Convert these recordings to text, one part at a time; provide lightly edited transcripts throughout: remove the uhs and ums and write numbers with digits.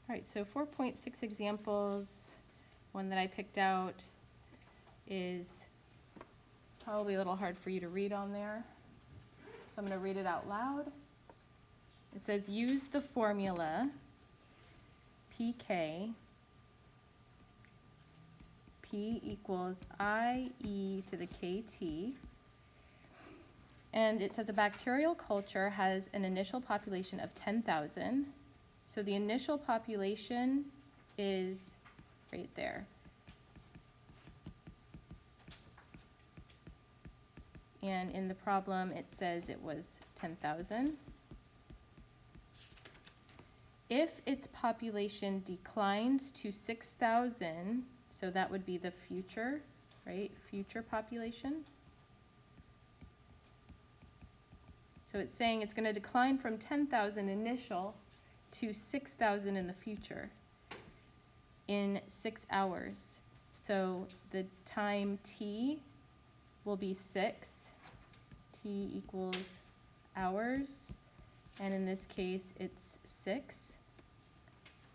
All right, so 4.6 examples. One that I picked out is probably a little hard for you to read on there. So I'm going to read it out loud. It says, use the formula pk, p equals IE to the kt. And it says a bacterial culture has an initial population of 10,000. So the initial population is right there. And in the problem, it says it was 10,000. If its population declines to 6,000, so that would be the future, right? Future population. So it's saying it's going to decline from 10,000 initial to 6,000 in the future in 6 hours. So the time t will be 6. T equals hours. And in this case, it's 6,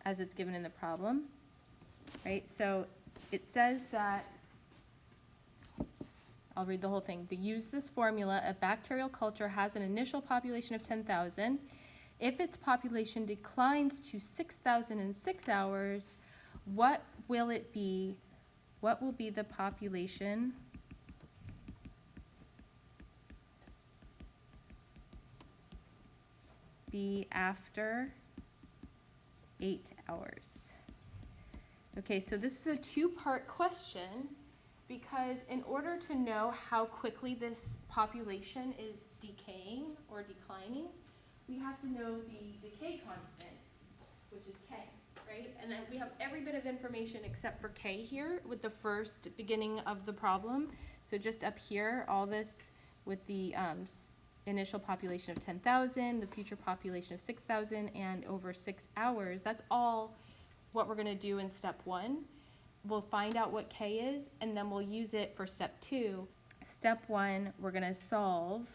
as it's given in the problem. Right? So it says that, I'll read the whole thing. To use this formula, a bacterial culture has an initial population of 10,000. If its population declines to 6,000 in 6 hours, what will it be? What will be the population be after 8 hours? Okay, so this is a two-part question, because in order to know how quickly this population is decaying or declining, we have to know the decay constant, which is k, right? And then we have every bit of information except for k here with the first beginning of the problem. So just up here, all this with the initial population of 10,000, the future population of 6,000, and over 6 hours, that's all what we're going to do in step 1. We'll find out what k is, and then we'll use it for step 2. Step 1, we're going to solve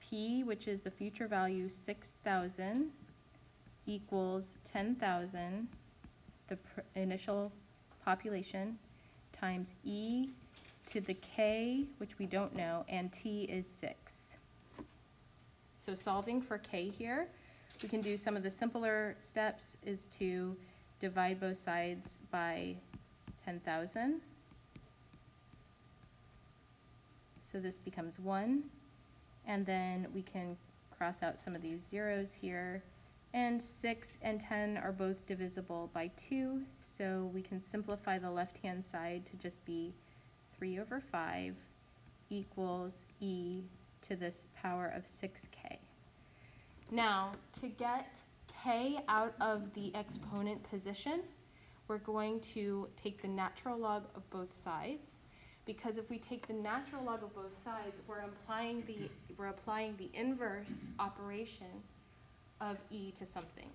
p, which is the future value 6,000, equals 10,000, the initial population, times e to the k, which we don't know, and t is 6. So solving for k here, we can do some of the simpler steps is to divide both sides by 10,000. So this becomes 1. And then we can cross out some of these zeros here. And 6 and 10 are both divisible by 2. So we can simplify the left-hand side to just be 3 over 5 equals e to this power of 6k. Now, to get k out of the exponent position, we're going to take the natural log of both sides. Because if we take the natural log of both sides, we're applying the inverse operation of e to something.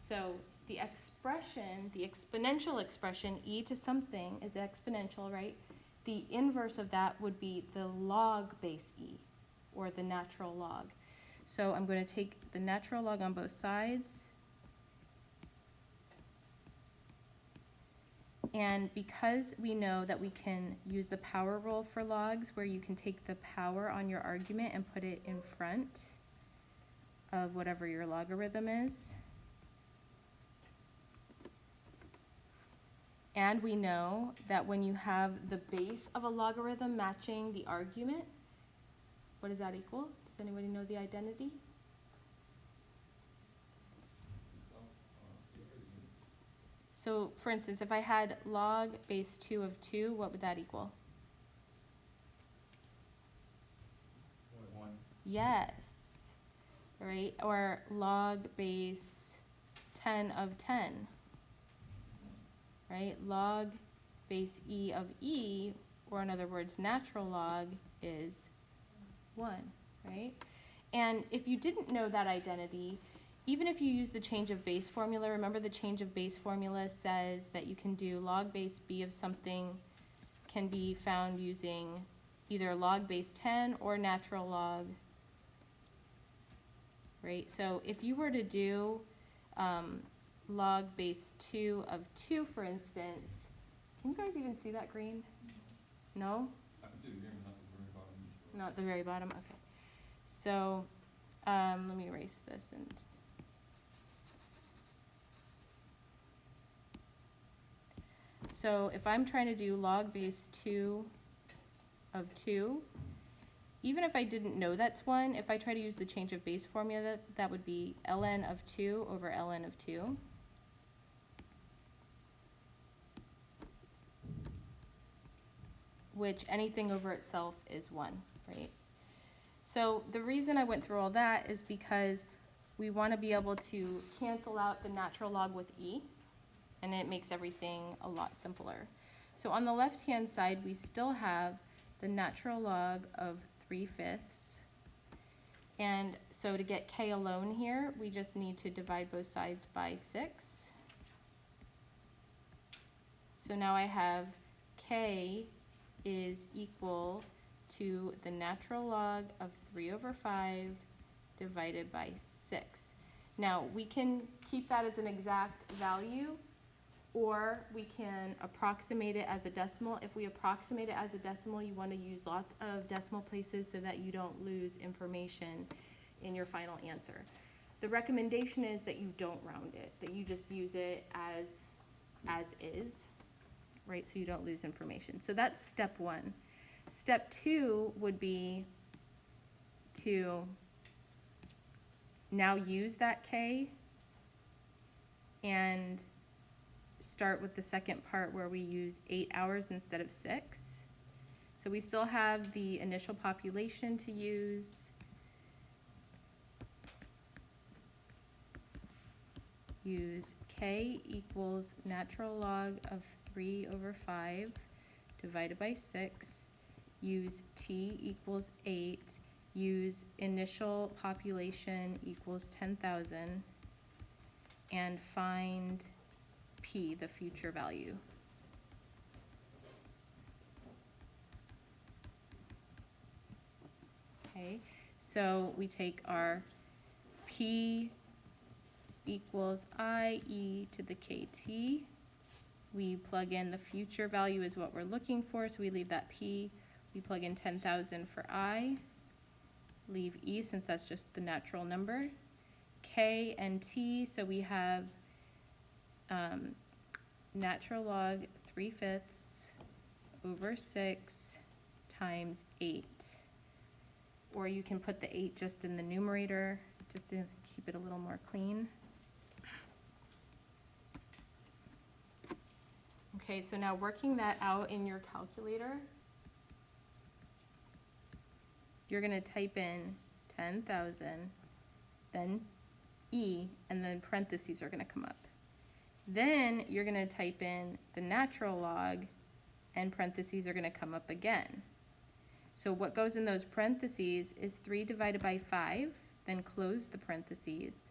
So the expression, the exponential expression, e to something is exponential, right? The inverse of that would be the log base e, or the natural log. So I'm going to take the natural log on both sides. And because we know that we can use the power rule for logs, where you can take the power on your argument and put it in front of whatever your logarithm is. And we know that when you have the base of a logarithm matching the argument, what does that equal? Does anybody know the identity? So, for instance, if I had log base 2 of 2, what would that equal? 1. Yes. Right? Or log base 10 of 10. Right? Log base e of e, or in other words, natural log, is 1. Right? And if you didn't know that identity, even if you use the change of base formula, remember the change of base formula says that you can do log base b of something can be found using either log base 10 or natural log right? So if you were to do log base 2 of 2, for instance, can you guys even see that green? No? I can see the green, but not the very bottom. Not the very bottom, okay. So, let me erase this and. So if I'm trying to do log base 2 of 2, even if I didn't know that's 1, if I try to use the change of base formula, that would be ln of 2 over ln of 2. Which anything over itself is 1, right? So the reason I went through all that is because we want to be able to cancel out the natural log with e, and it makes everything a lot simpler. So on the left-hand side, we still have the natural log of 3/5. And so to get k alone here, we just need to divide both sides by 6. So now I have k is equal to the natural log of 3/5 divided by 6. Now, we can keep that as an exact value, or we can approximate it as a decimal. If we approximate it as a decimal, you want to use lots of decimal places so that you don't lose information in your final answer. The recommendation is that you don't round it, that you just use it as is, right, so you don't lose information. So that's step 1. Step 2 would be to now use that k and start with the second part where we use 8 hours instead of 6. So we still have the initial population to use. Use k equals natural log of 3/5 divided by 6. Use t equals 8. Use initial population equals 10,000. And find p, the future value. Okay, so we take our p equals I e to the kt. We plug in the future value is what we're looking for, so we leave that p. We plug in 10,000 for I. Leave e since that's just the natural number. K and t, so we have natural log 3/5 over 6 times 8. Or you can put the 8 just in the numerator, just to keep it a little more clean. Okay, so now working that out in your calculator, you're going to type in 10,000, then e, and then parentheses are going to come up. Then you're going to type in the natural log, and parentheses are going to come up again. So what goes in those parentheses is 3 divided by 5, then close the parentheses.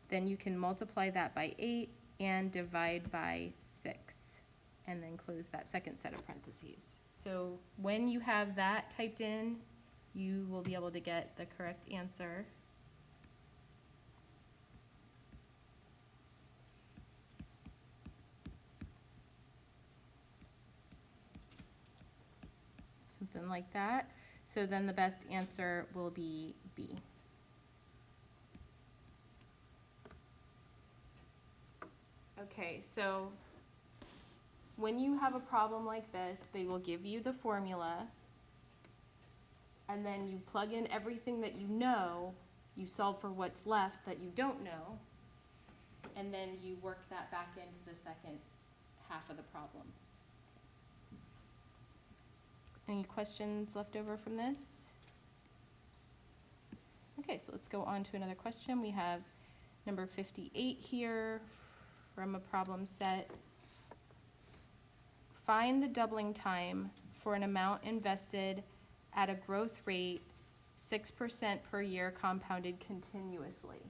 Then you can multiply that by 8 and divide by 6, and then close that second set of parentheses. So when you have that typed in, you will be able to get the correct answer. Something like that. So then the best answer will be B. Okay, so when you have a problem like this, they will give you the formula, and then you plug in everything that you know, you solve for what's left that you don't know, and then you work that back into the second half of the problem. Any questions left over from this? Okay, so let's go on to another question. We have number 58 here from a problem set. Find the doubling time for an amount invested at a growth rate 6% per year compounded continuously.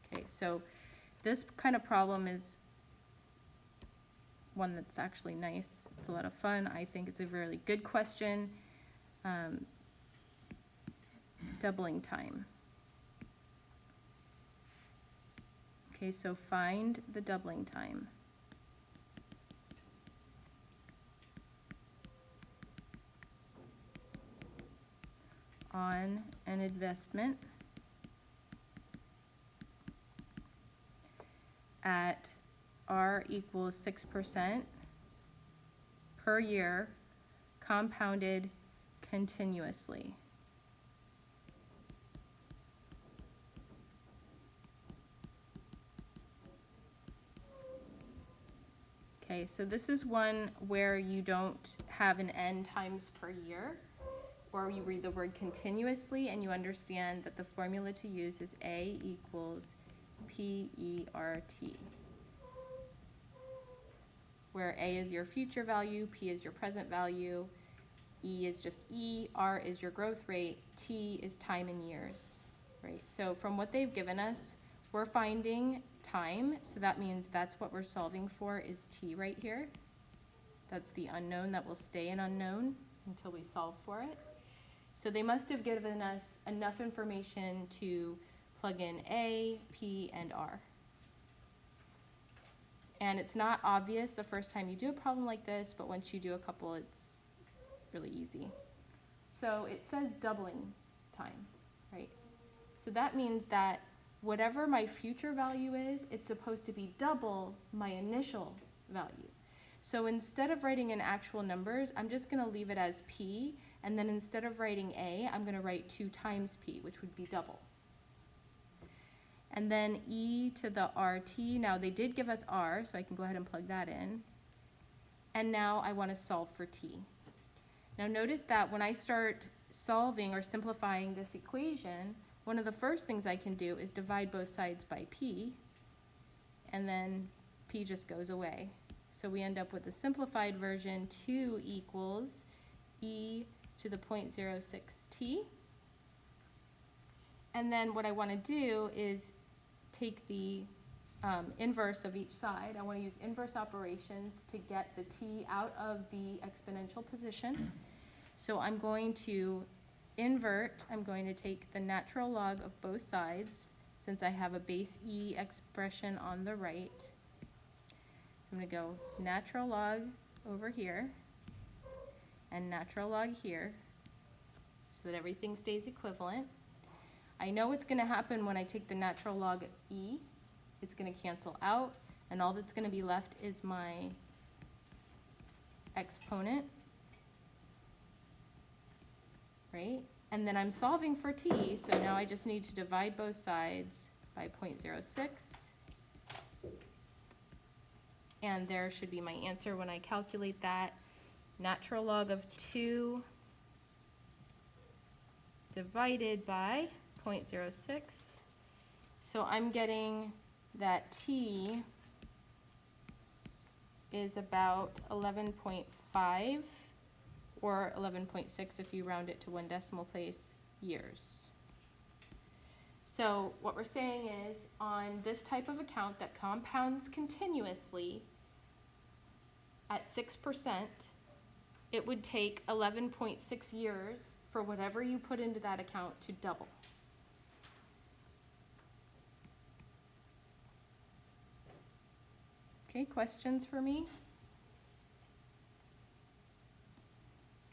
Okay, so this kind of problem is one that's actually nice. It's a lot of fun. I think it's a really good question. Doubling time. Okay, so find the doubling time. On an investment at R equals 6% per year, compounded continuously. Okay, so this is one where you don't have an n times per year, or you read the word continuously and you understand that the formula to use is A equals PERT, where A is your future value, P is your present value, E is just E, R is your growth rate, T is time in years, right? So from what they've given us, we're finding time, so that means that's what we're solving for is T right here. That's the unknown that will stay an unknown until we solve for it. So they must have given us enough information to plug in A, P, and R. And it's not obvious the first time you do a problem like this, but once you do a couple, it's really easy. So it says doubling time, right? So that means that whatever my future value is, it's supposed to be double my initial value. So instead of writing in actual numbers, I'm just going to leave it as P, and then instead of writing A, I'm going to write 2 times P, which would be double. And then E to the RT, now they did give us R, so I can go ahead and plug that in. And now I want to solve for T. Now notice that when I start solving or simplifying this equation, one of the first things I can do is divide both sides by P, and then P just goes away. So we end up with a simplified version, 2 equals E to the 0.06t. And then what I want to do is take the inverse of each side. I want to use inverse operations to get the t out of the exponential position. So I'm going to invert, I'm going to take the natural log of both sides, since I have a base E expression on the right. So I'm going to go natural log over here, and natural log here, so that everything stays equivalent. I know what's going to happen when I take the natural log of E. It's going to cancel out, and all that's going to be left is my exponent, right? And then I'm solving for t, so now I just need to divide both sides by 0.06. And there should be my answer when I calculate that. Natural log of 2 divided by 0.06. So I'm getting that t is about 11.5 or 11.6 if you round it to 1 decimal place years. So what we're saying is on this type of account that compounds continuously at 6%, it would take 11.6 years for whatever you put into that account to double. Okay, questions for me?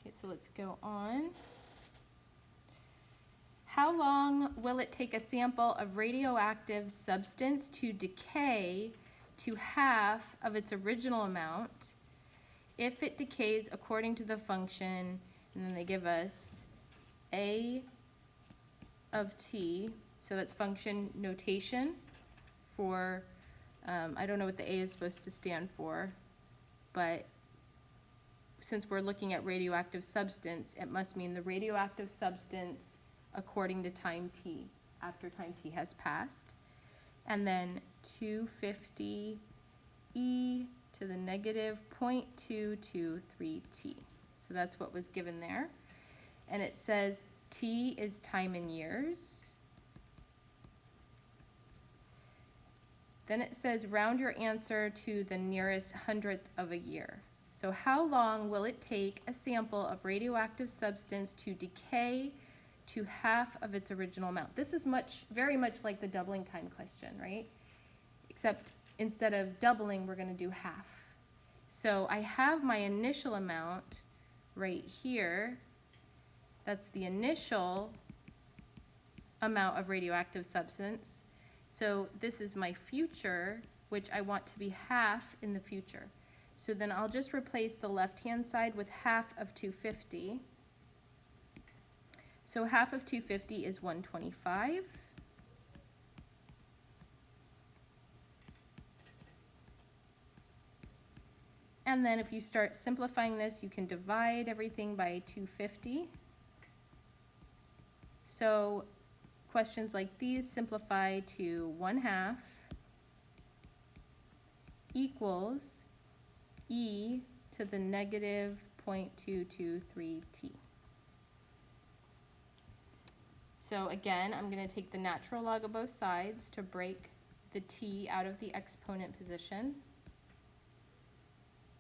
Okay, so let's go on. How long will it take a sample of radioactive substance to decay to half of its original amount if it decays according to the function, and then they give us A of t, so that's function notation for, I don't know what the A is supposed to stand for, but since we're looking at radioactive substance, it must mean the radioactive substance according to time t, after time t has passed. And then 250 e to the negative 0.223t. So that's what was given there. And it says t is time in years. Then it says round your answer to the nearest hundredth of a year. So how long will it take a sample of radioactive substance to decay to half of its original amount? This is very much like the doubling time question, right? except instead of doubling, we're going to do half. So I have my initial amount right here. That's the initial amount of radioactive substance. So this is my future, which I want to be half in the future. So then I'll just replace the left-hand side with half of 250. So half of 250 is 125. And then if you start simplifying this, you can divide everything by 250. So questions like these simplify to 1/2 equals e to the negative 0.223t. So again, I'm going to take the natural log of both sides to break the t out of the exponent position.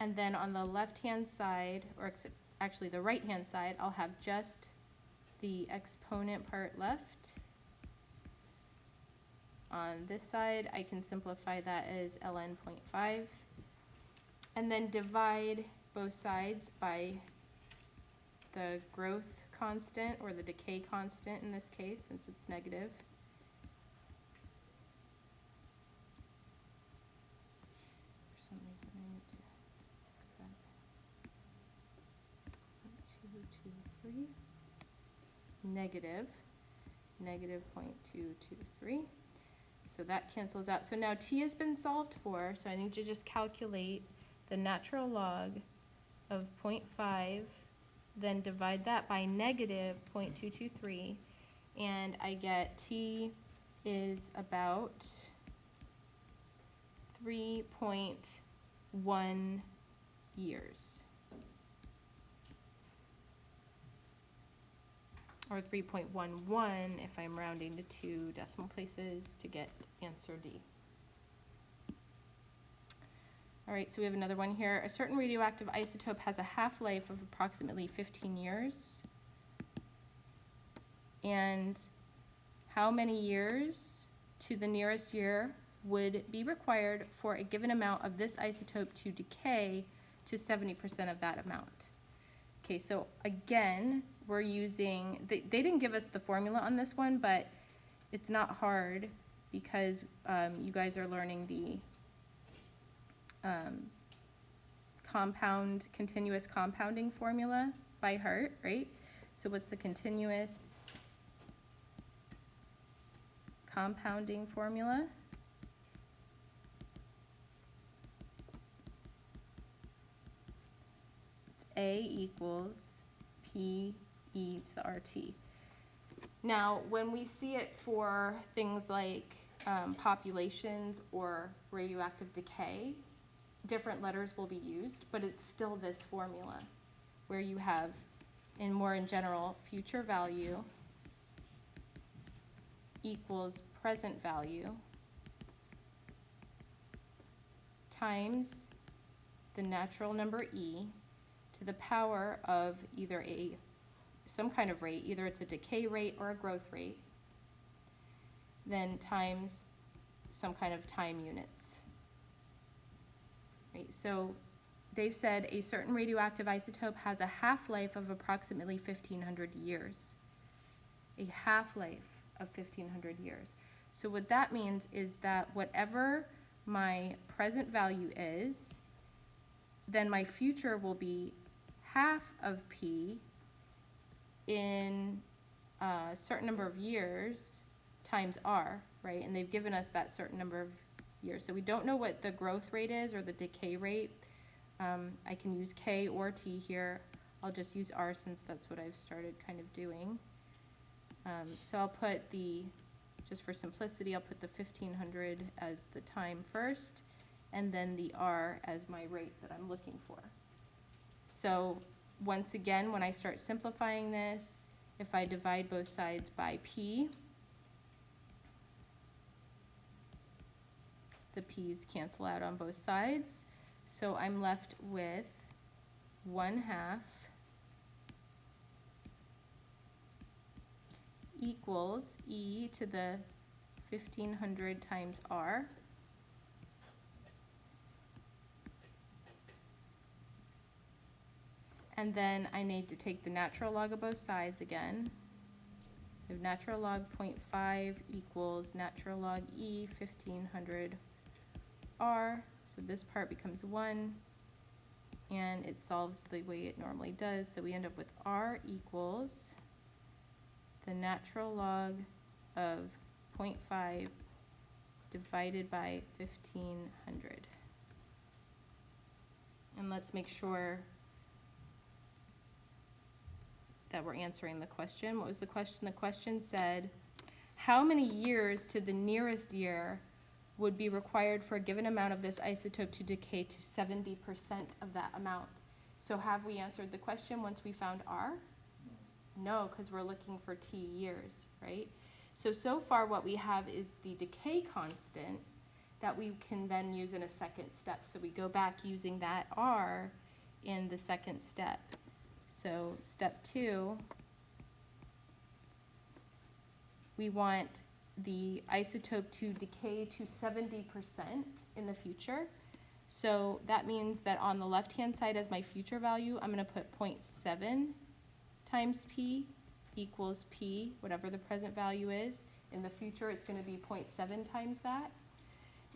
And then on the left-hand side, or actually the right-hand side, I'll have just the exponent part left. On this side, I can simplify that as ln 0.5. And then divide both sides by the growth constant, or the decay constant in this case, since it's negative. For some reason I need to fix that. 0.223. Negative 0.223. So that cancels out. So now t has been solved for, so I need to just calculate the natural log of 0.5, then divide that by negative 0.223, and I get t is about 3.1 years. Or 3.11 if I'm rounding to 2 decimal places to get answer D. All right, so we have another one here. A certain radioactive isotope has a half-life of approximately 15 years. And how many years to the nearest year would be required for a given amount of this isotope to decay to 70% of that amount? Okay, so again, we're using, they didn't give us the formula on this one, but it's not hard because you guys are learning the continuous compounding formula by heart, right? So what's the continuous compounding formula? A equals P e to the RT. Now, when we see it for things like populations or radioactive decay, different letters will be used, but it's still this formula where you have, in general, future value equals present value times the natural number e to the power of either some kind of rate, either it's a decay rate or a growth rate, then times some kind of time units. Right, so they've said a certain radioactive isotope has a half-life of approximately 1,500 years. A half-life of 1,500 years. So what that means is that whatever my present value is, then my future will be half of P in a certain number of years times R, right? And they've given us that certain number of years. So we don't know what the growth rate is or the decay rate. I can use K or T here. I'll just use R since that's what I've started kind of doing. So I'll put just for simplicity, I'll put the 1,500 as the time first, and then the R as my rate that I'm looking for. So once again, when I start simplifying this, if I divide both sides by P, the P's cancel out on both sides. So I'm left with 1/2 equals e to the 1,500 times R. And then I need to take the natural log of both sides again. We have natural log 0.5 equals natural log E 1500 R. So this part becomes 1, and it solves the way it normally does. So we end up with R equals the natural log of 0.5 divided by 1500. And let's make sure that we're answering the question. What was the question? The question said, how many years to the nearest year would be required for a given amount of this isotope to decay to 70% of that amount? So have we answered the question once we found R? No, because we're looking for T years, right? So far what we have is the decay constant that we can then use in a second step. So we go back using that R in the second step. So step 2, we want the isotope to decay to 70% in the future. So that means that on the left-hand side as my future value, I'm going to put 0.7 times P equals P, whatever the present value is. In the future, it's going to be 0.7 times that.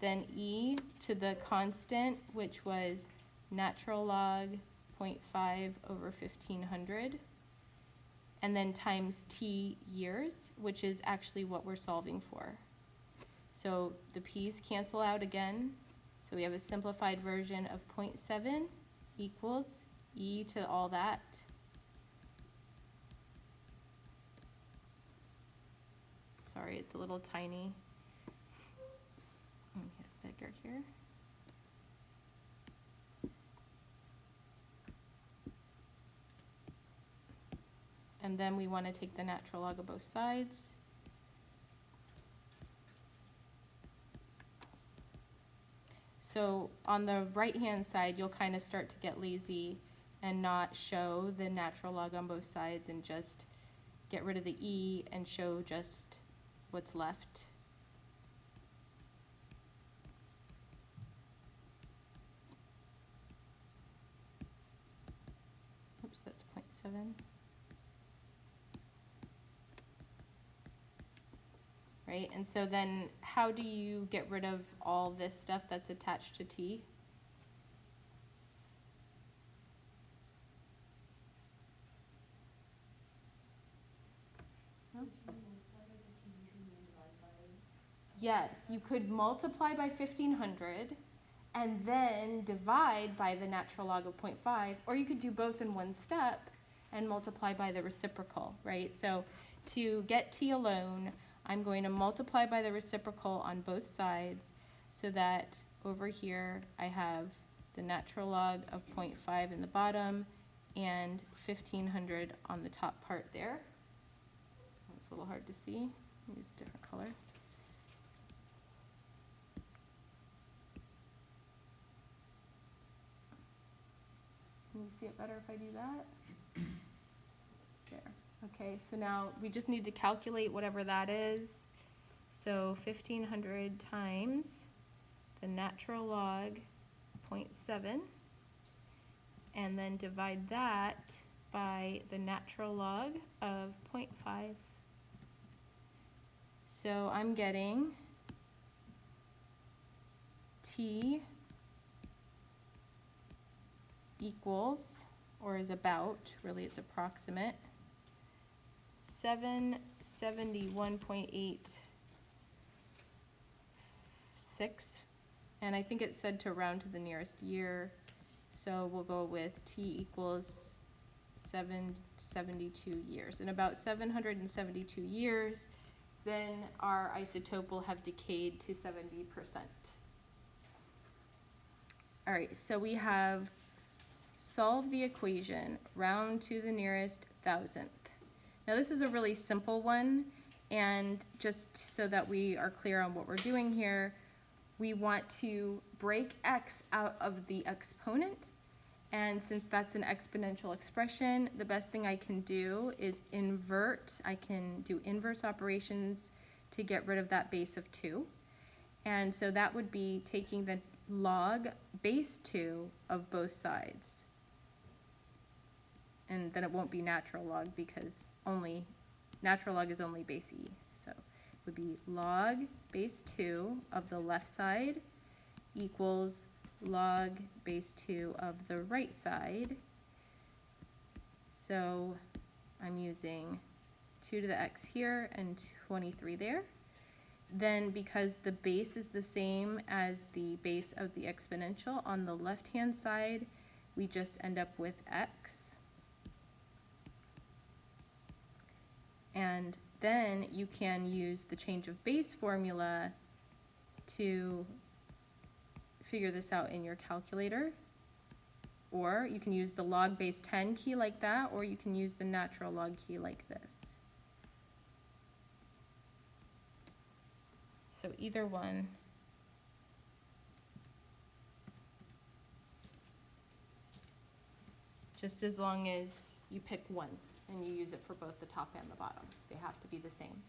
Then E to the constant, which was natural log 0.5 over 1500. And then times T years, which is actually what we're solving for. So the P's cancel out again. So we have a simplified version of 0.7 equals E to all that. Sorry, it's a little tiny. Let me get bigger here. And then we want to take the natural log of both sides. So on the right-hand side, you'll kind of start to get lazy and not show the natural log on both sides and just get rid of the E and show just what's left. Oops, that's 0.7. Right, and so then how do you get rid of all this stuff that's attached to T? Yes, you could multiply by 1500 and then divide by the natural log of 0.5, or you could do both in one step and multiply by the reciprocal, right? So to get T alone, I'm going to multiply by the reciprocal on both sides so that over here I have the natural log of 0.5 in the bottom and 1500 on the top part there. It's a little hard to see. Use a different color. Can you see it better if I do that? There. Okay, so now we just need to calculate whatever that is. So 1500 times the natural log 0.7, and then divide that by the natural log of 0.5. So I'm getting T equals, or is about, really it's approximate, 771.86, and I think it said to round to the nearest year, so we'll go with T equals 772 years. In about 772 years, then our isotope will have decayed to 70%. All right, so we have solved the equation, round to the nearest thousandth. Now this is a really simple one, and just so that we are clear on what we're doing here, we want to break x out of the exponent, and since that's an exponential expression, the best thing I can do is invert. I can do inverse operations to get rid of that base of 2. And so that would be taking the log base 2 of both sides. and then it won't be natural log because natural log is only base e. So it would be log base 2 of the left side equals log base 2 of the right side. So I'm using 2 to the x here and 23 there. Then because the base is the same as the base of the exponential, on the left-hand side, we just end up with x. And then you can use the change of base formula to figure this out in your calculator. Or you can use the log base 10 key like that, or you can use the natural log key like this. So either one. Just as long as you pick one and you use it for both the top and the bottom. They have to be the same.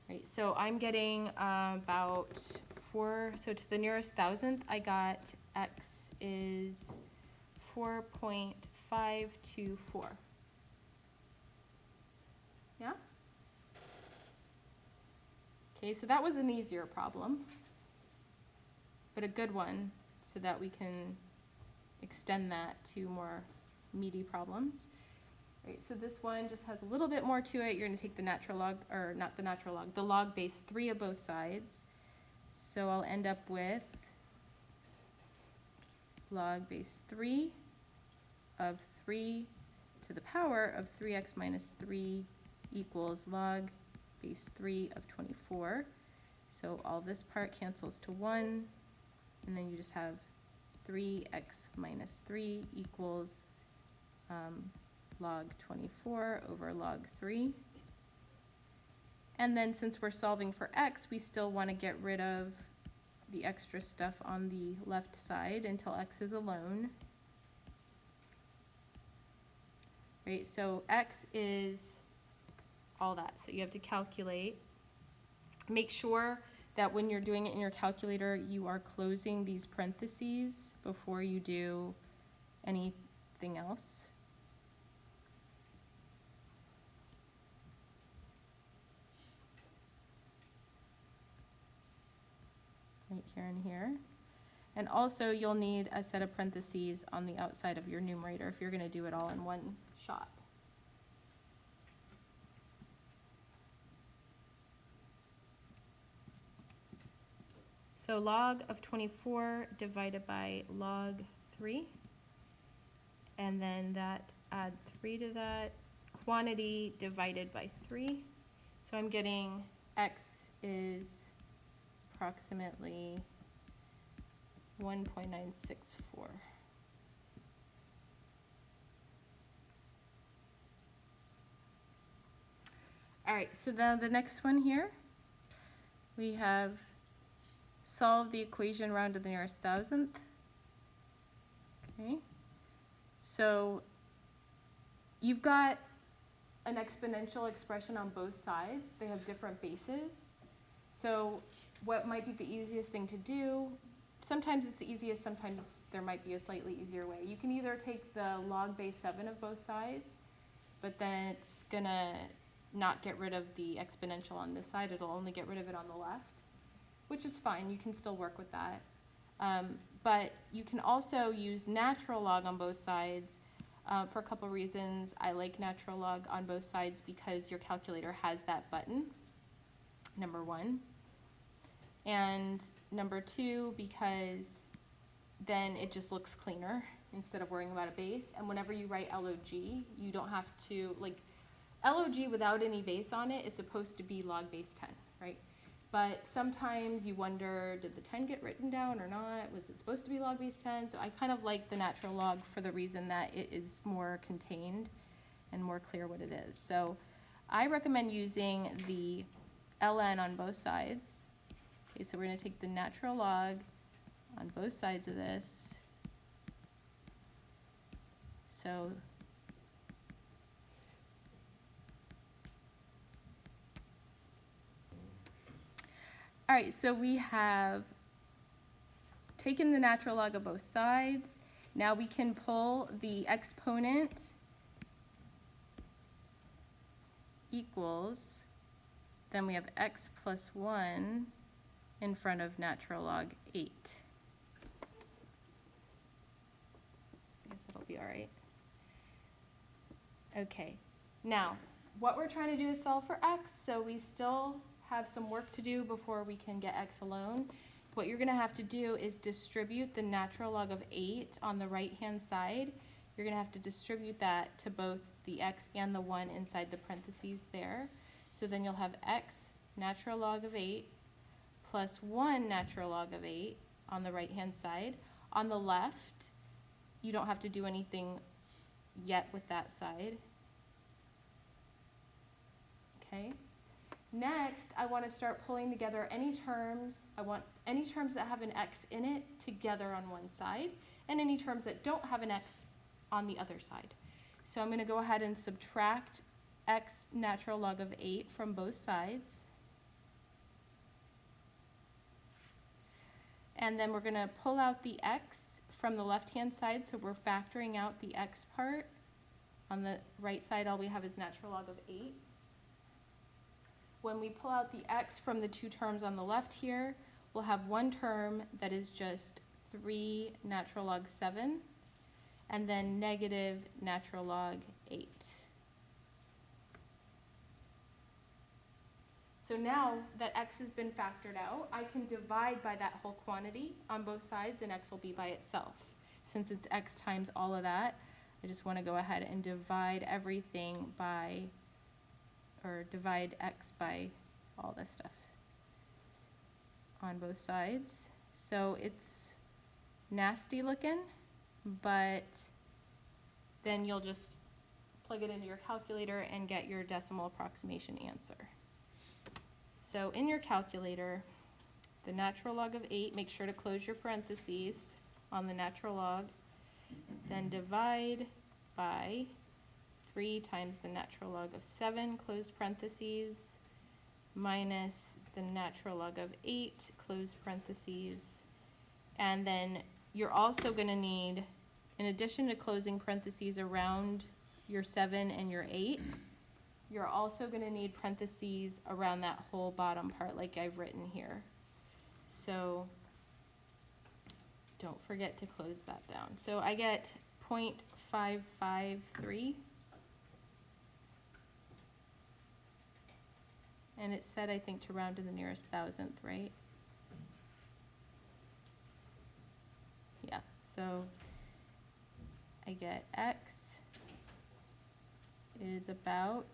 Right, so I'm getting about 4, so to the nearest thousandth, I got x is 4.524. Yeah? Okay, so that was an easier problem, but a good one so that we can extend that to more meaty problems. Right, so this one just has a little bit more to it. You're going to take the natural log, or not the natural log, the log base 3 of both sides. So I'll end up with log base 3 of 3 to the power of 3x minus 3 equals log base 3 of 24. So all this part cancels to 1, and then you just have 3x minus 3 equals log 24 over log 3. And then since we're solving for x, we still want to get rid of the extra stuff on the left side until x is alone. Right, so x is all that. So you have to calculate. Make sure that when you're doing it in your calculator, you are closing these parentheses before you do anything else. Right here and here. And also you'll need a set of parentheses on the outside of your numerator if you're going to do it all in one shot. So log of 24 divided by log 3, and then that add 3 to that, quantity divided by 3. So I'm getting x is approximately 1.964. All right, so now the next one here, we have solve the equation round to the nearest thousandth. Okay, so you've got an exponential expression on both sides. They have different bases. So what might be the easiest thing to do, sometimes it's the easiest, sometimes there might be a slightly easier way. You can either take the log base 7 of both sides, but then it's gonna not get rid of the exponential on this side, it'll only get rid of it on the left, which is fine, you can still work with that. But you can also use natural log on both sides for a couple reasons. I like natural log on both sides because your calculator has that button, number one. And number two, because then it just looks cleaner instead of worrying about a base. And whenever you write LOG, you don't have to, like, LOG without any base on it is supposed to be log base 10, right? But sometimes you wonder, did the 10 get written down or not? Was it supposed to be log base 10? So I kind of like the natural log for the reason that it is more contained and more clear what it is. So I recommend using the ln on both sides. Okay, so we're going to take the natural log on both sides of this. So all right, so we have taken the natural log of both sides. Now we can pull the exponent equals, then we have x plus 1 in front of natural log 8. I guess that'll be all right. Okay, now what we're trying to do is solve for x, so we still have some work to do before we can get x alone. What you're going to have to do is distribute the natural log of 8 on the right-hand side. You're going to have to distribute that to both the x and the 1 inside the parentheses there. So then you'll have x natural log of 8 plus 1 natural log of 8 on the right-hand side. On the left, you don't have to do anything yet with that side. Okay. Next, I want to start pulling together any terms. I want any terms that have an x in it together on one side, and any terms that don't have an x on the other side. So I'm going to go ahead and subtract x natural log of 8 from both sides. And then we're going to pull out the x from the left-hand side, so we're factoring out the x part. On the right side, all we have is natural log of 8. When we pull out the x from the two terms on the left here, we'll have one term that is just 3 natural log 7, and then negative natural log 8. So now that x has been factored out, I can divide by that whole quantity on both sides, and x will be by itself. Since it's x times all of that, I just want to go ahead and divide everything by, or divide x by all this stuff on both sides. So it's nasty looking, but then you'll just plug it into your calculator and get your decimal approximation answer. So in your calculator, the natural log of 8, make sure to close your parentheses on the natural log, then divide by 3 times the natural log of 7, close parentheses, minus the natural log of 8, close parentheses. And then you're also going to need, in addition to closing parentheses around your 7 and your 8, you're also going to need parentheses around that whole bottom part like I've written here. So don't forget to close that down. So I get 0.553. And it said, I think, to round to the nearest thousandth, right? Yeah, so I get x is about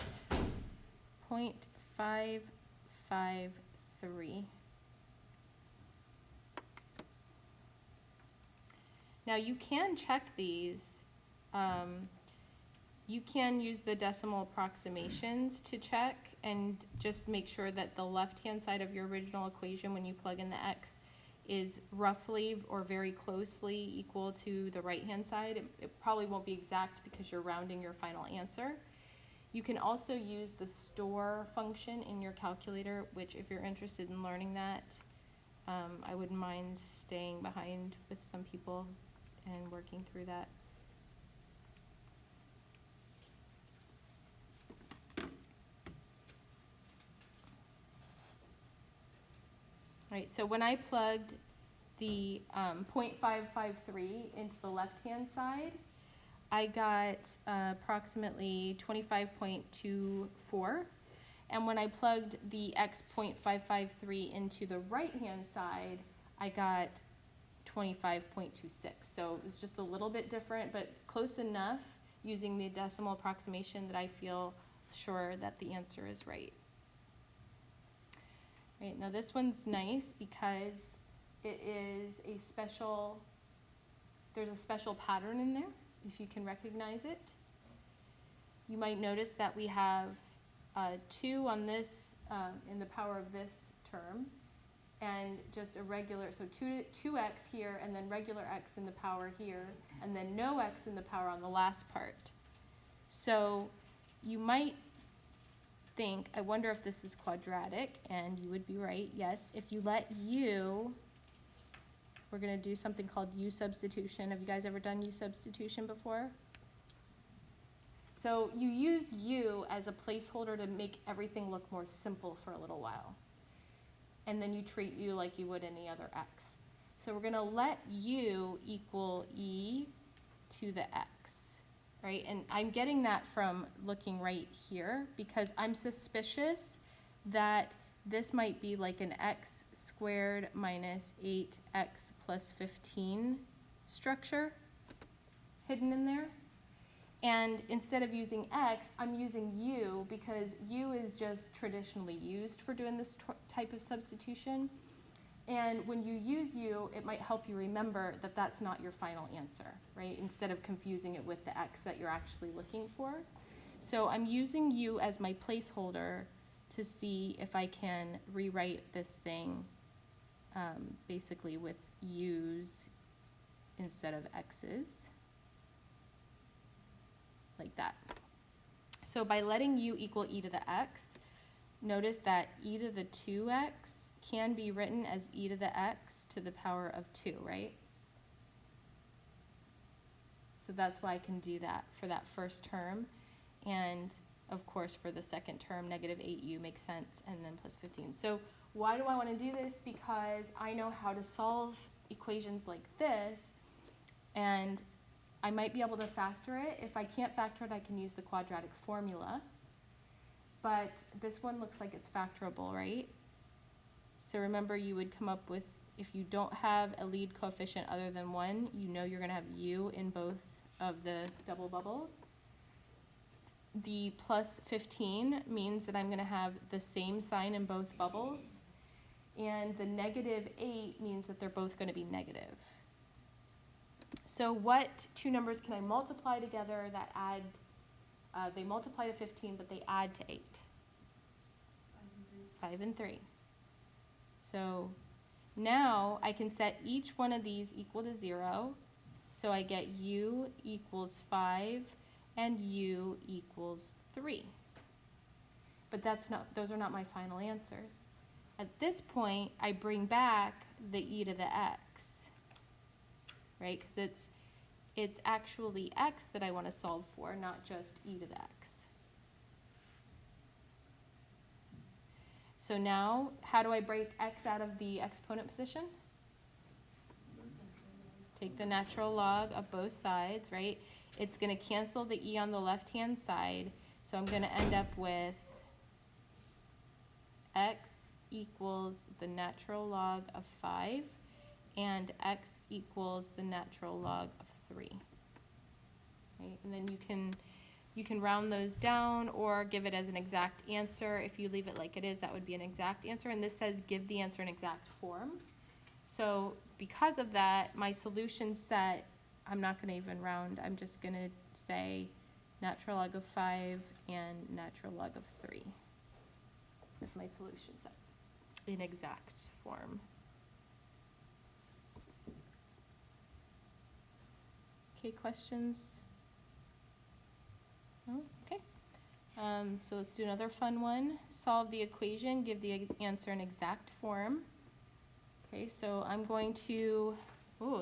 0.553. Now you can check these. You can use the decimal approximations to check and just make sure that the left-hand side of your original equation, when you plug in the x, is roughly or very closely equal to the right-hand side. It probably won't be exact because you're rounding your final answer. You can also use the store function in your calculator, which if you're interested in learning that, I wouldn't mind staying behind with some people and working through that. All right, so when I plugged the 0.553 into the left-hand side, I got approximately 25.24. And when I plugged the x 0.553 into the right-hand side, I got 25.26. So it was just a little bit different, but close enough using the decimal approximation that I feel sure that the answer is right. Right, now this one's nice because it is a special, there's a special pattern in there, if you can recognize it. You might notice that we have 2 on this, in the power of this term, and just a regular, so 2x here, and then regular x in the power here, and then no x in the power on the last part. So you might think, I wonder if this is quadratic, and you would be right, yes. If you let u, we're going to do something called u substitution. Have you guys ever done u substitution before? So you use u as a placeholder to make everything look more simple for a little while. And then you treat u like you would any other x. So we're going to let u equal e to the x, right? And I'm getting that from looking right here because I'm suspicious that this might be like an x squared minus 8x plus 15 structure hidden in there. And instead of using x, I'm using u because u is just traditionally used for doing this type of substitution. And when you use u, it might help you remember that that's not your final answer, right? Instead of confusing it with the x that you're actually looking for. So I'm using u as my placeholder to see if I can rewrite this thing basically with u's instead of x's, like that. So by letting u equal e to the x, notice that e to the 2x can be written as e to the x to the power of 2, right? So that's why I can do that for that first term. And of course, for the second term, negative 8u makes sense, and then plus 15. So why do I want to do this? Because I know how to solve equations like this, and I might be able to factor it. If I can't factor it, I can use the quadratic formula. But this one looks like it's factorable, right? So remember, you would come up with, if you don't have a lead coefficient other than 1, you know you're going to have u in both of the double bubbles. The plus 15 means that I'm going to have the same sign in both bubbles. And the negative 8 means that they're both going to be negative. So what two numbers can I multiply together that add, they multiply to 15, but they add to 8? 5 and 3. So now I can set each one of these equal to 0. So I get u equals 5 and u equals 3. But those are not my final answers. At this point, I bring back the e to the x, right? Because it's actually x that I want to solve for, not just e to the x. So now, how do I break x out of the exponent position? Take the natural log of both sides, right? It's going to cancel the e on the left-hand side, so I'm going to end up with x equals the natural log of 5, and x equals the natural log of 3. Right? And then you can round those down or give it as an exact answer. If you leave it like it is, that would be an exact answer. And this says give the answer in exact form. So because of that, my solution set, I'm not going to even round. I'm just going to say natural log of 5 and natural log of 3. That's my solution set in exact form. Okay, questions? No? Okay. So let's do another fun one. Solve the equation, give the answer in exact form. Okay, so I'm going to,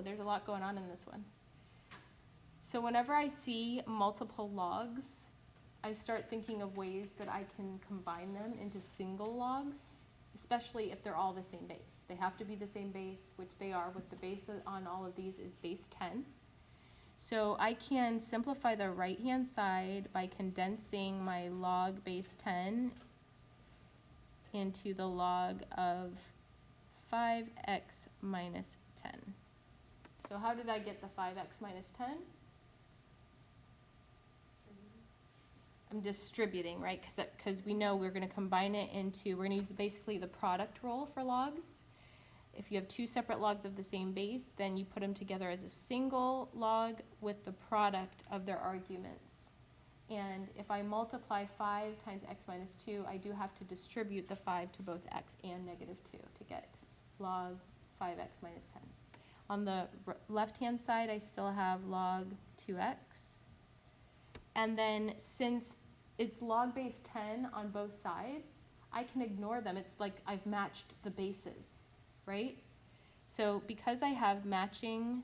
there's a lot going on in this one. So whenever I see multiple logs, I start thinking of ways that I can combine them into single logs, especially if they're all the same base. They have to be the same base, which they are, with the base on all of these is base 10. So I can simplify the right-hand side by condensing my log base 10 into the log of 5x minus 10. So how did I get the 5x minus 10? I'm distributing, right? Because we know we're going to combine it into, we're going to use basically the product rule for logs. If you have two separate logs of the same base, then you put them together as a single log with the product of their arguments. And if I multiply 5 times x minus 2, I do have to distribute the 5 to both x and negative 2 to get log 5x minus 10. On the left-hand side, I still have log 2x. And then since it's log base 10 on both sides, I can ignore them. It's like I've matched the bases, right? So because I have matching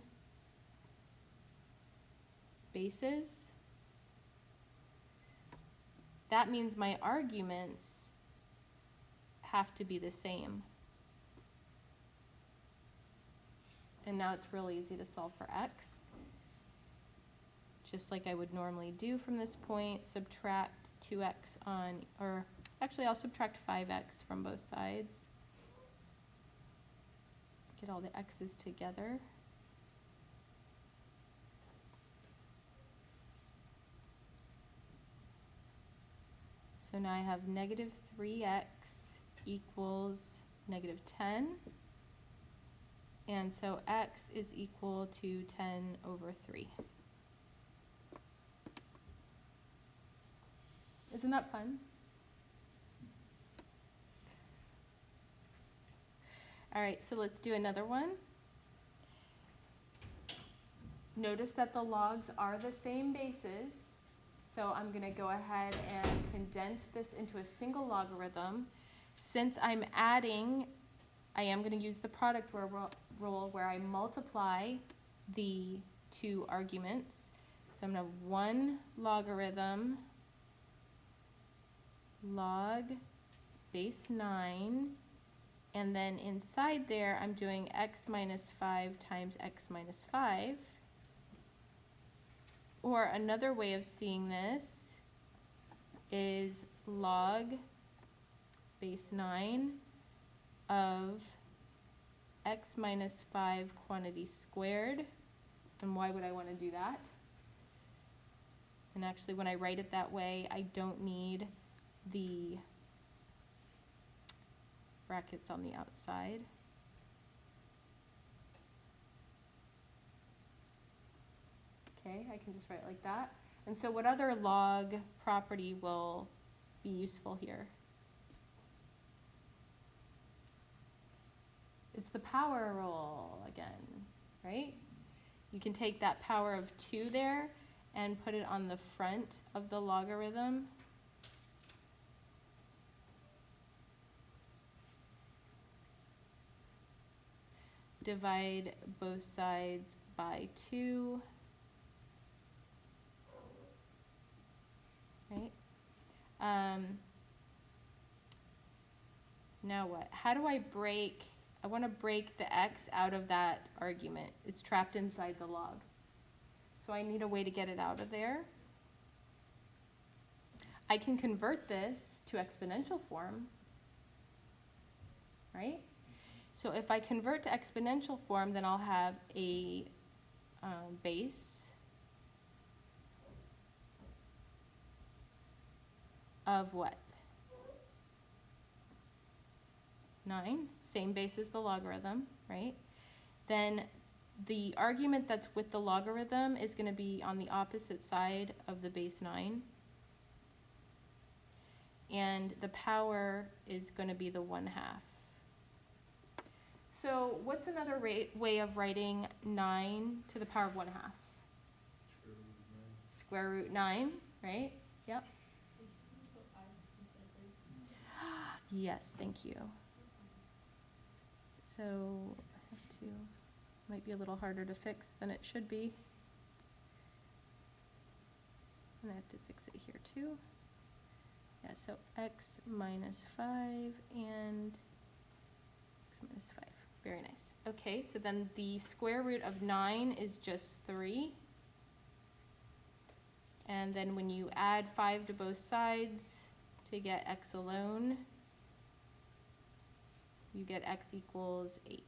bases, that means my arguments have to be the same. And now it's really easy to solve for x. Just like I would normally do from this point, subtract 2x on, or actually I'll subtract 5x from both sides. Get all the x's together. So now I have negative 3x equals negative 10. And so x is equal to 10 over 3. Isn't that fun? All right, so let's do another one. Notice that the logs are the same bases. So I'm going to go ahead and condense this into a single logarithm. Since I'm adding, I am going to use the product rule where I multiply the two arguments. So I'm going to have 1 logarithm log base 9, and then inside there I'm doing x minus 5 times x minus 5. Or another way of seeing this is log base 9 of x minus 5 quantity squared. And why would I want to do that? And actually when I write it that way, I don't need the brackets on the outside. Okay, I can just write it like that. And so what other log property will be useful here? It's the power rule again, right? You can take that power of 2 there and put it on the front of the logarithm. Divide both sides by 2. Right? Now what? How do I break? I want to break the x out of that argument. It's trapped inside the log. So I need a way to get it out of there. I can convert this to exponential form, right? So if I convert to exponential form, then I'll have a base of what? 9, same base as the logarithm, right? Then the argument that's with the logarithm is going to be on the opposite side of the base 9. And the power is going to be the 1/2. So what's another way of writing 9 to the power of 1/2? Square root 9, right? Yep. Yes, thank you. So I have to, might be a little harder to fix than it should be. And I have to fix it here too. Yeah, so x minus 5 and x minus 5. Very nice. Okay, so then the square root of 9 is just 3. And then when you add 5 to both sides to get x alone, you get x equals 8.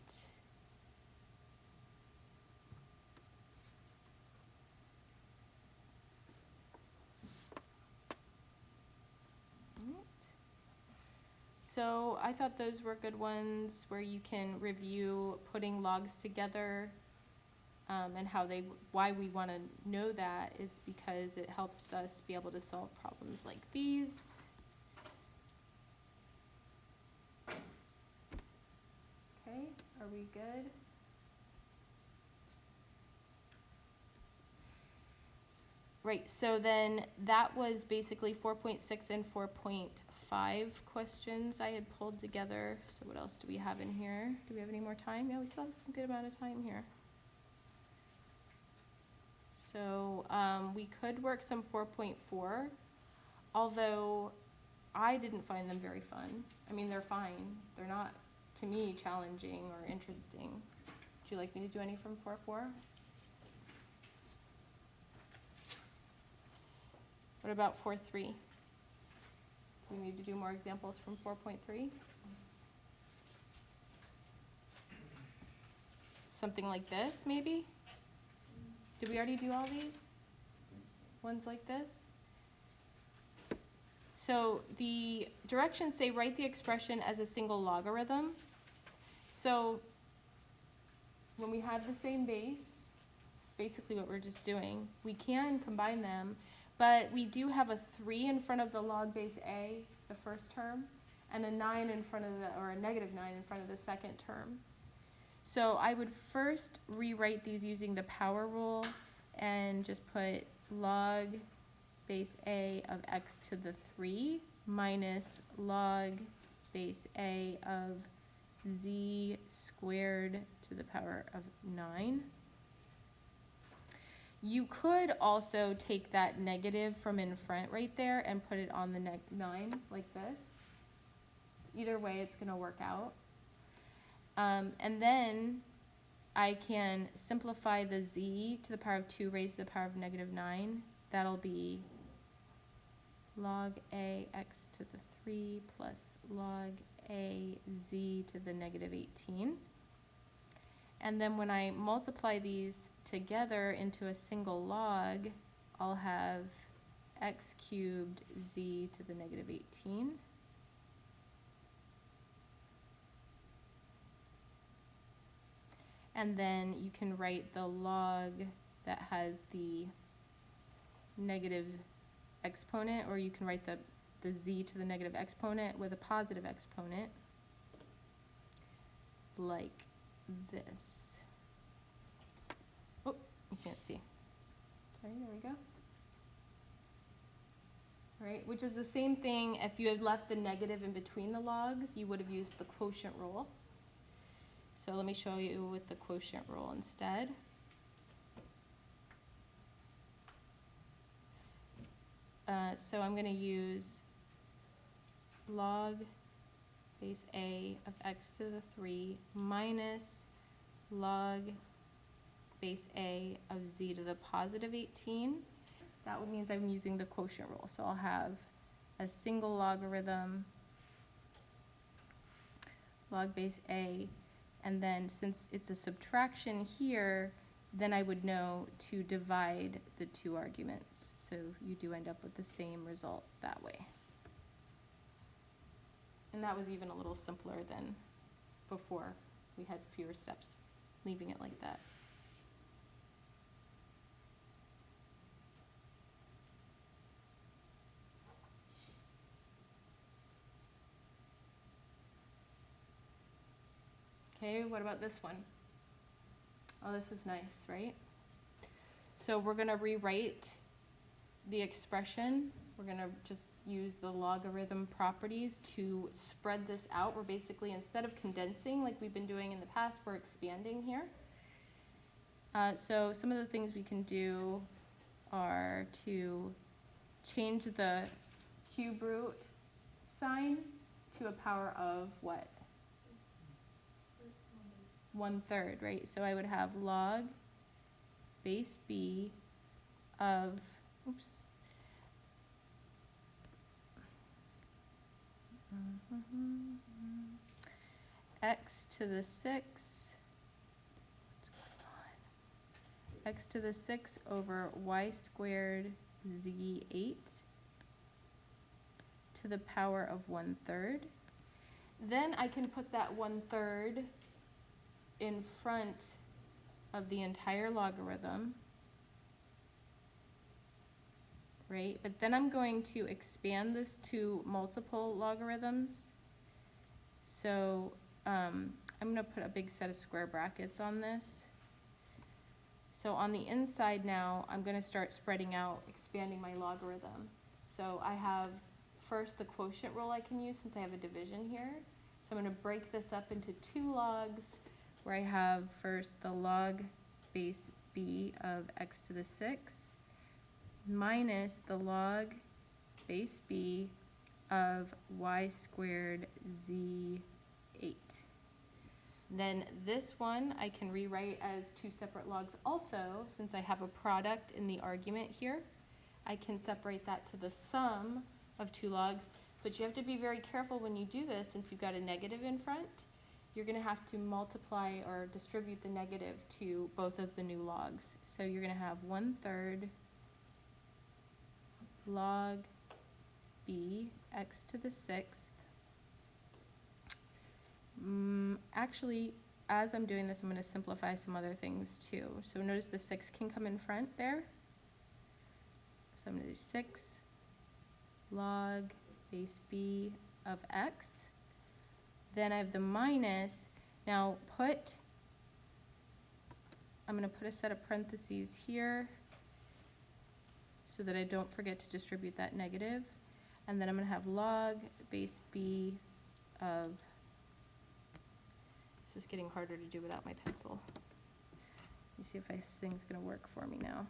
So I thought those were good ones where you can review putting logs together, and why we want to know that is because it helps us be able to solve problems like these. Okay, are we good? Right, so then that was basically 4.6 and 4.5 questions I had pulled together. So what else do we have in here? Do we have any more time? Yeah, we still have some good amount of time here. So we could work some 4.4. although I didn't find them very fun. I mean, they're fine. They're not, to me, challenging or interesting. Would you like me to do any from 4.4? What about 4.3? Do we need to do more examples from 4.3? Something like this, maybe? Did we already do all these? Ones like this? So the directions say write the expression as a single logarithm. So when we have the same base, basically what we're just doing, we can combine them, but we do have a 3 in front of the log base a, the first term, and a 9 in front of the, or a negative 9 in front of the second term. So I would first rewrite these using the power rule and just put log base a of x to the 3 minus log base a of z squared to the power of 9. You could also take that negative from in front right there and put it on the 9 like this. Either way, it's going to work out. And then I can simplify the z to the power of 2 raised to the power of negative 9. That'll be log a x to the 3 plus log a z to the negative 18. And then when I multiply these together into a single log, I'll have x cubed z to the negative 18. And then you can write the log that has the negative exponent, or you can write the z to the negative exponent with a positive exponent, like this. Oh, you can't see. Sorry, there we go. All right, which is the same thing. If you had left the negative in between the logs, you would have used the quotient rule. So let me show you with the quotient rule instead. So I'm going to use log base a of x to the 3 minus log base a of z to the positive 18. That means I'm using the quotient rule. So I'll have a single logarithm, log base a, and then since it's a subtraction here, then I would know to divide the two arguments. So you do end up with the same result that way. And that was even a little simpler than before. We had fewer steps, leaving it like that. Okay, what about this one? Oh, this is nice, right? So we're going to rewrite the expression. We're going to just use the logarithm properties to spread this out. We're basically, instead of condensing like we've been doing in the past, we're expanding here. So some of the things we can do are to change the cube root sign to a power of what? 1/3, right? So I would have log base b of, oops, x to the 6, what's going on? X to the 6 over y squared z8 to the power of 1/3. Then I can put that 1/3 in front of the entire logarithm, right? But then I'm going to expand this to multiple logarithms. So I'm going to put a big set of square brackets on this. So on the inside now, I'm going to start spreading out, expanding my logarithm. So I have first the quotient rule I can use since I have a division here. So I'm going to break this up into 2 logs, where I have first the log base b of x to the 6 minus the log base b of y squared z8. Then this one I can rewrite as two separate logs also, since I have a product in the argument here. I can separate that to the sum of two logs, but you have to be very careful when you do this, since you've got a negative in front. You're going to have to multiply or distribute the negative to both of the new logs. So you're going to have 1/3 log b x to the 6th. Actually, as I'm doing this, I'm going to simplify some other things too. So notice the 6 can come in front there. So I'm going to do 6 log base b of x. Then I have the minus. Now I'm going to put a set of parentheses here so that I don't forget to distribute that negative. And then I'm going to have log base b of, this is getting harder to do without my pencil. Let me see if this thing's going to work for me now.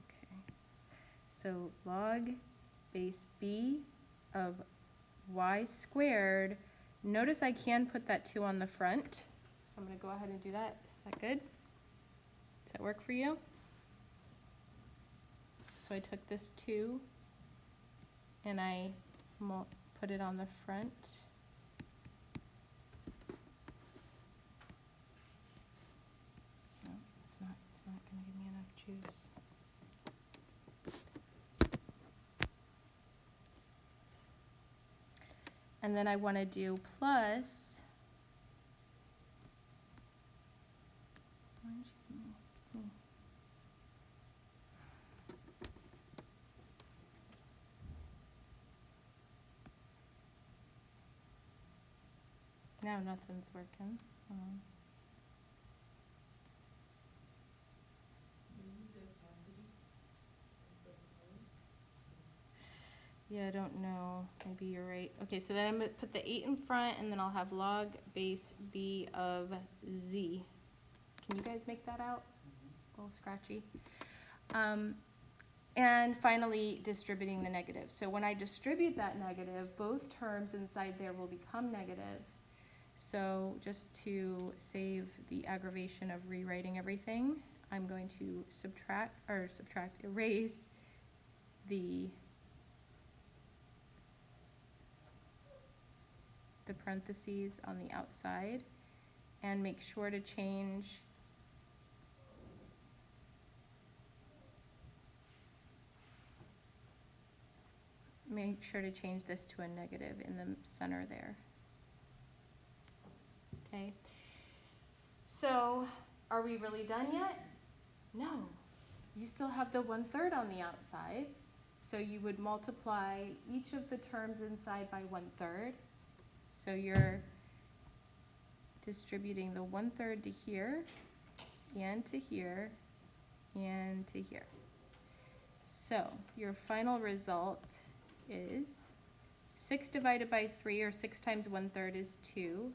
Okay, so log base b of y squared. Notice I can put that 2 on the front, so I'm going to go ahead and do that. Is that good? Does that work for you? So I took this 2 and I put it on the front. No, it's not going to give me enough juice. And then I want to do plus. Now nothing's working. Yeah, I don't know. Maybe you're right. Okay, so then I'm going to put the 8 in front, and then I'll have log base b of z. Can you guys make that out? A little scratchy. And finally, distributing the negative. So when I distribute that negative, both terms inside there will become negative. So just to save the aggravation of rewriting everything, I'm going to erase the parentheses on the outside, and make sure to change this to a negative in the center there. Okay, so are we really done yet? No, you still have the 1/3 on the outside, so you would multiply each of the terms inside by 1/3. So you're distributing the 1/3 to here, and to here, and to here. So your final result is 6 divided by 3, or 6 times 1/3 is 2.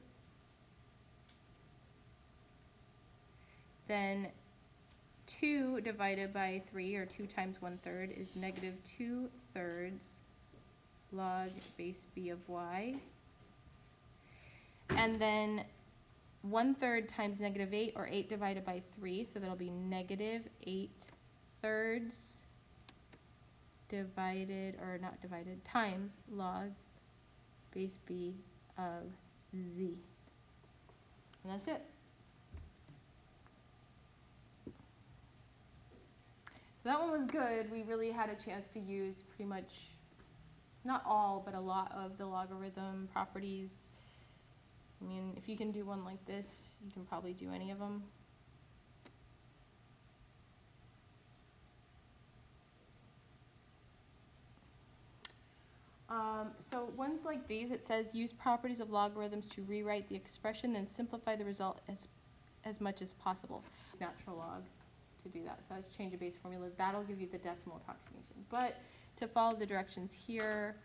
Then 2 divided by 3, or 2 times 1/3, is negative 2/3 log base b of y. And then 1/3 times negative 8, or 8 divided by 3, so that'll be negative 8/3 times log base b of z. And that's it. So that one was good. We really had a chance to use pretty much, not all, but a lot of the logarithm properties. I mean, if you can do one like this, you can probably do any of them. So ones like these, it says use properties of logarithms to rewrite the expression, then simplify the result as much as possible. Natural log to do that. So that's change of base formula. That'll give you the decimal approximation. But to follow the directions here,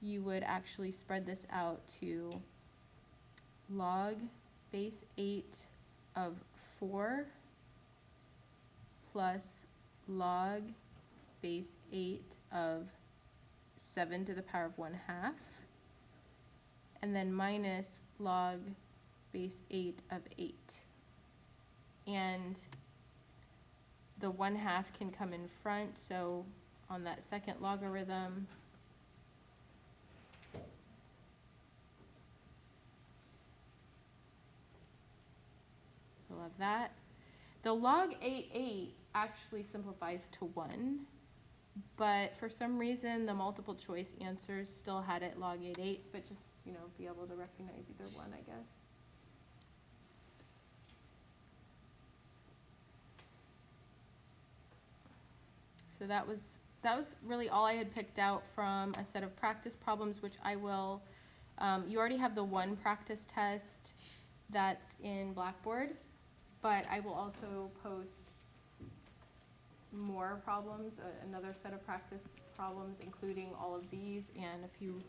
you would actually spread this out to log base 8 of 4 plus log base 8 of 7 to the power of 1/2, and then minus log base 8 of 8. And the 1/2 can come in front, so on that second logarithm, we'll have that. The log 8 actually simplifies to 1, but for some reason the multiple choice answers still had it log 8, but just, you know, be able to recognize either one, I guess. So that was really all I had picked out from a set of practice problems, which I will, you already have the one practice test that's in Blackboard, but I will also post more problems, another set of practice problems, including all of these and a few